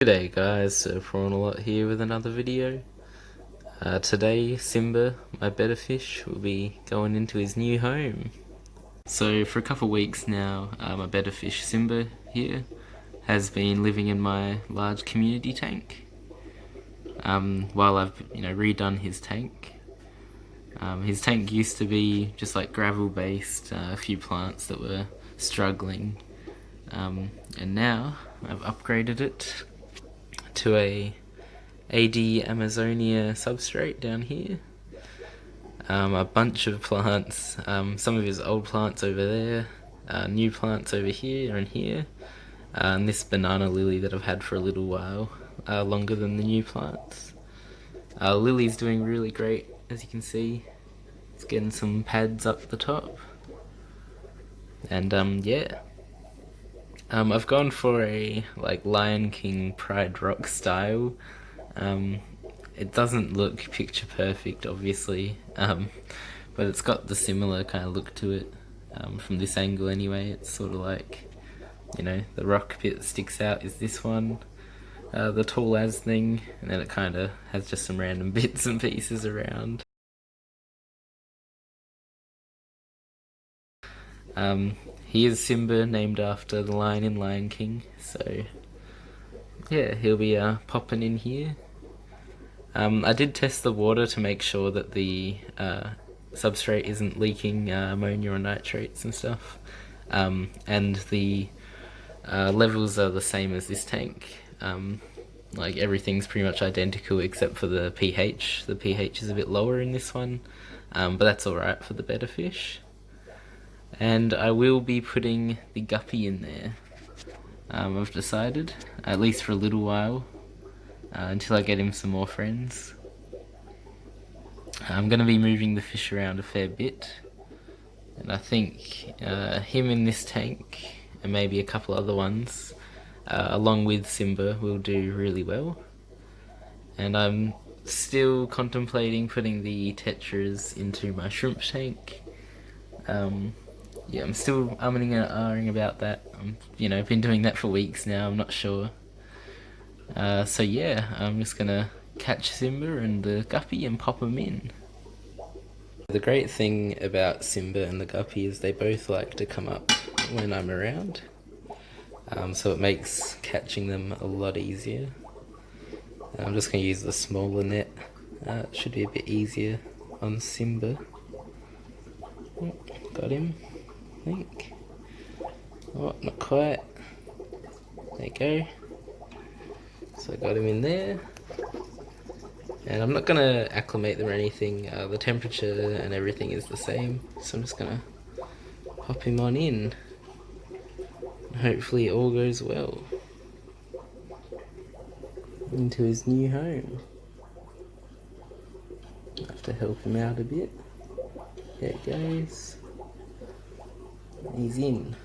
G'day guys, so Prawn a lot here with another video. Today Simba, my betta fish, will be going into his new home. So for a couple of weeks now, my betta fish Simba here has been living in my large community tank. While I've redone his tank. His tank used to be just like gravel based, a few plants that were struggling, and now I've upgraded it to a AD Amazonia substrate down here. A bunch of plants, some of his old plants over there, new plants over here and here, and this banana lily that I've had for a little while, longer than the new plants. Lily's doing really great, as you can see. It's getting some pads up the top. And yeah. I've gone for a Lion King Pride Rock style. It doesn't look picture perfect, obviously, but it's got the similar kind of look to it. From this angle anyway, it's sort of like, the rock bit that sticks out is this one, the tall as thing, and then it kind of has just some random bits and pieces around. He is Simba, named after the lion in Lion King, so yeah, he'll be popping in here. I did test the water to make sure that the substrate isn't leaking ammonia or nitrates and stuff, and the levels are the same as this tank. Everything's pretty much identical except for the pH. The pH is a bit lower in this one, but that's alright for the betta fish. And I will be putting the Guppy in there. I've decided, at least for a little while, until I get him some more friends. I'm going to be moving the fish around a fair bit, and I think him in this tank, and maybe a couple other ones, along with Simba, will do really well. And I'm still contemplating putting the tetras into my shrimp tank. Yeah, I'm still umming and ahhing about that. I've been doing that for weeks now, I'm not sure. So yeah, I'm just gonna catch Simba and the Guppy and pop them in. The great thing about Simba and the Guppy is they both like to come up when I'm around. So it makes catching them a lot easier. I'm just gonna use the smaller net. It should be a bit easier on Simba. Oh, got him, I think. Oh, not quite. There you go. So I got him in there. And I'm not going to acclimate them or anything. The temperature and everything is the same. So I'm just going to pop him on in. And hopefully it all goes well. Into his new home. I have to help him out a bit. There it goes. He's in.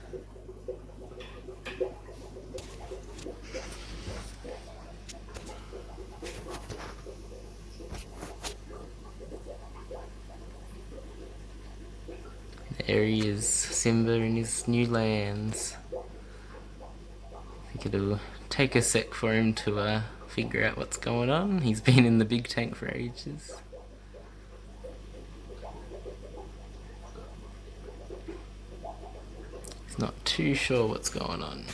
There he is, Simba in his new lands. I think it'll take a sec for him to figure out what's going on. He's been in the big tank for ages. He's not too sure what's going on.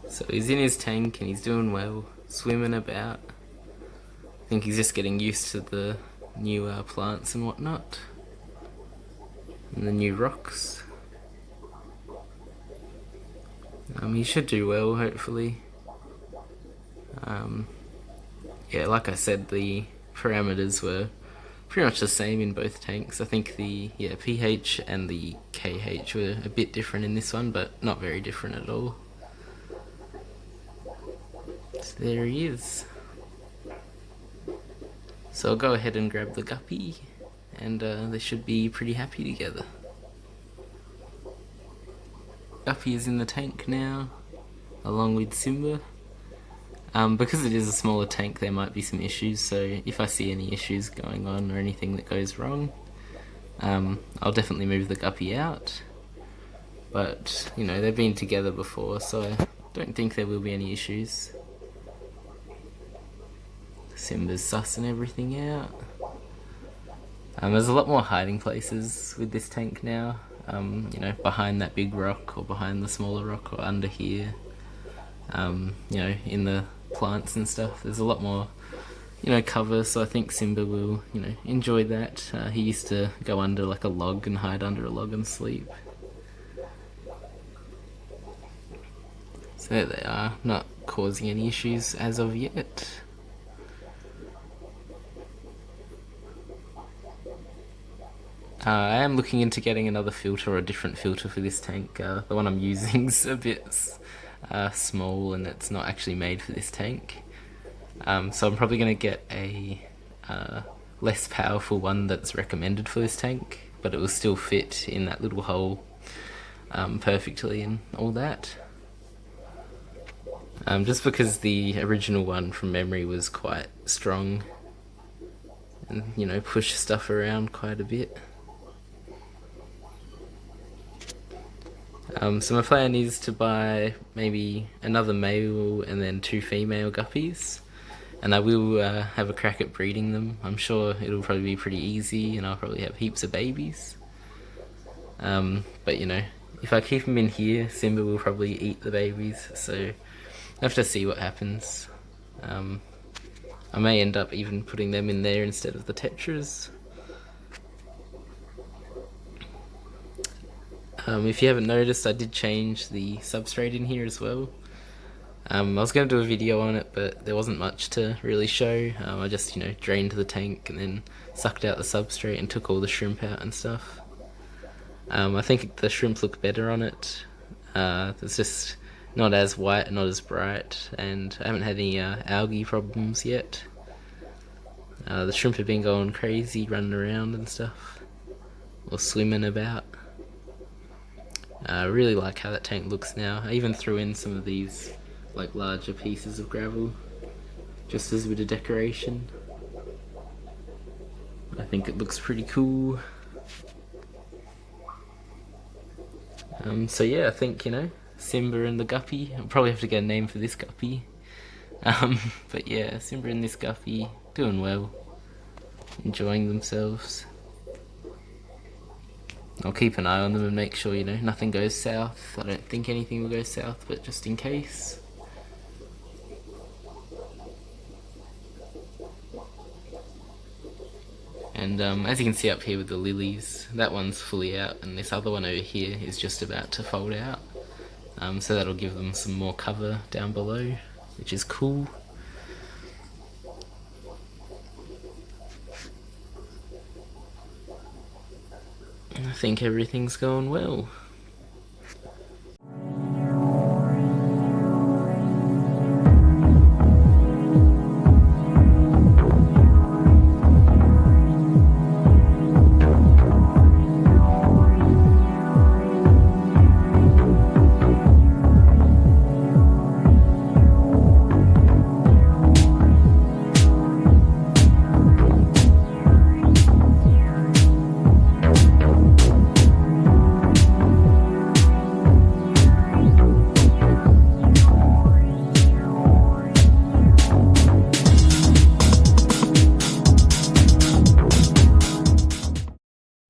So he's in his tank and he's doing well, swimming about. I think he's just getting used to the new plants and whatnot, and the new rocks. He should do well, hopefully. Yeah, like I said, the parameters were pretty much the same in both tanks. I think the pH and the KH were a bit different in this one, but not very different at all. So there he is. So I'll go ahead and grab the Guppy, and they should be pretty happy together. Guppy is in the tank now, along with Simba. Because it is a smaller tank, there might be some issues, so if I see any issues going on or anything that goes wrong, I'll definitely move the Guppy out, but you know, they've been together before, so I don't think there will be any issues. Simba's sussing everything out. There's a lot more hiding places with this tank now. You know, behind that big rock, or behind the smaller rock, or under here. You know, in the plants and stuff. There's a lot more, you know, cover, so I think Simba will, you know, enjoy that. He used to go under like a log and hide under a log and sleep. So there they are, not causing any issues as of yet. I am looking into getting another filter, or a different filter for this tank. The one I'm using is a bit small, and it's not actually made for this tank. So I'm probably going to get a less powerful one that's recommended for this tank, but it will still fit in that little hole perfectly and all that. Just because the original one from memory was quite strong and, you know, pushed stuff around quite a bit. So my plan is to buy maybe another male and then 2 female guppies, and I will have a crack at breeding them. I'm sure it'll probably be pretty easy, and I'll probably have heaps of babies. But you know, if I keep them in here, Simba will probably eat the babies, so I have to see what happens. I may end up even putting them in there instead of the tetras. If you haven't noticed, I did change the substrate in here as well. I was going to do a video on it, but there wasn't much to really show. I just, you know, drained the tank and then sucked out the substrate and took all the shrimp out and stuff. I think the shrimp look better on it. It's just not as white, not as bright, and I haven't had any algae problems yet. The shrimp have been going crazy, running around and stuff, or swimming about. I really like how that tank looks now. I even threw in some of these like larger pieces of gravel just as a bit of decoration. I think it looks pretty cool. So yeah, I think, you know, Simba and the Guppy. I'll probably have to get a name for this Guppy. But yeah, Simba and this Guppy doing well, enjoying themselves. I'll keep an eye on them and make sure, you know, nothing goes south. I don't think anything will go south, but just in case. And as you can see up here with the lilies, that one's fully out, and this other one over here is just about to fold out. So that'll give them some more cover down below, which is cool. I think everything's going well.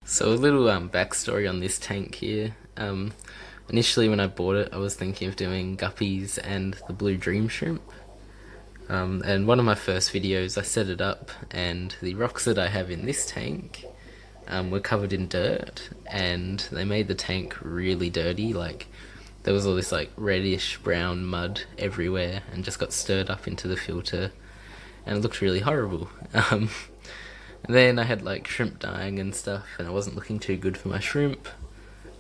So a little backstory on this tank here. Initially when I bought it, I was thinking of doing guppies and the blue dream shrimp. And one of my first videos I set it up, and the rocks that I have in this tank were covered in dirt, and they made the tank really dirty. Like, there was all this like reddish brown mud everywhere and just got stirred up into the filter, and it looked really horrible. And then I had like shrimp dying and stuff, and it wasn't looking too good for my shrimp.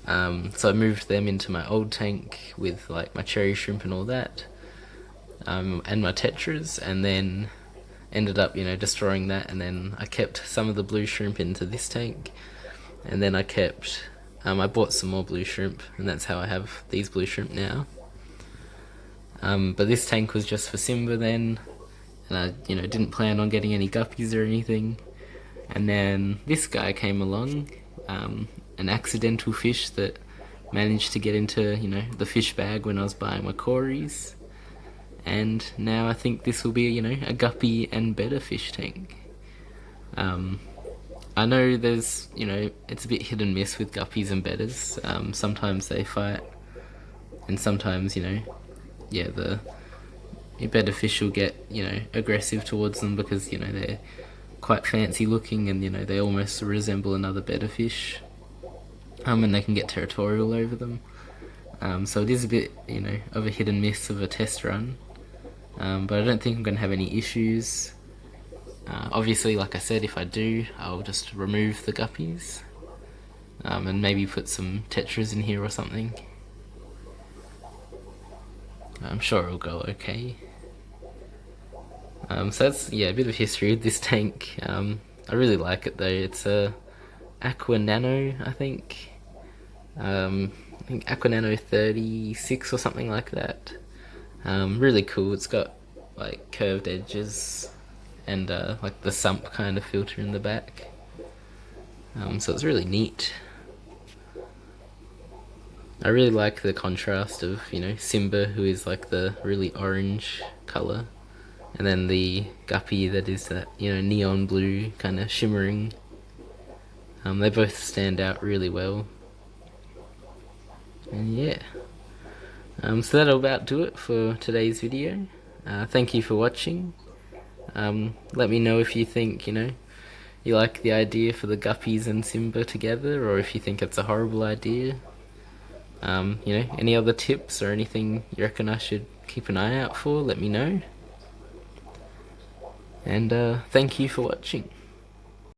So I moved them into my old tank with like my cherry shrimp and all that, and my tetras, and then ended up, you know, destroying that. And then I kept some of the blue shrimp into this tank, and then I kept, I bought some more blue shrimp, and that's how I have these blue shrimp now. But this tank was just for Simba then, and I, you know, didn't plan on getting any guppies or anything. And then this guy came along, an accidental fish that managed to get into, you know, the fish bag when I was buying my cories. And now I think this will be, you know, a guppy and Betta fish tank. I know there's, you know, it's a bit hit and miss with guppies and bettas. Sometimes they fight, and sometimes, you know, yeah, the betta fish will get, you know, aggressive towards them because, you know, they're quite fancy looking and, you know, they almost resemble another betta fish. And they can get territorial over them. So it is a bit, you know, of a hit and miss of a test run. But I don't think I'm going to have any issues. Obviously, like I said, if I do, I'll just remove the guppies. And maybe put some tetras in here or something. I'm sure it'll go okay. So that's, yeah, a bit of history with this tank. I really like it though. It's a Aqua Nano, I think. I think Aqua Nano 36 or something like that. Really cool. It's got like curved edges and like the sump kind of filter in the back. So it's really neat. I really like the contrast of, you know, Simba, who is like the really orange colour, and then the guppy that is that, you know, neon blue kind of shimmering. They both stand out really well. And yeah. So that'll about do it for today's video. Thank you for watching. Let me know if you think, you know, you like the idea for the guppies and Simba together, or if you think it's a horrible idea. You know, any other tips or anything you reckon I should keep an eye out for, let me know. And thank you for watching.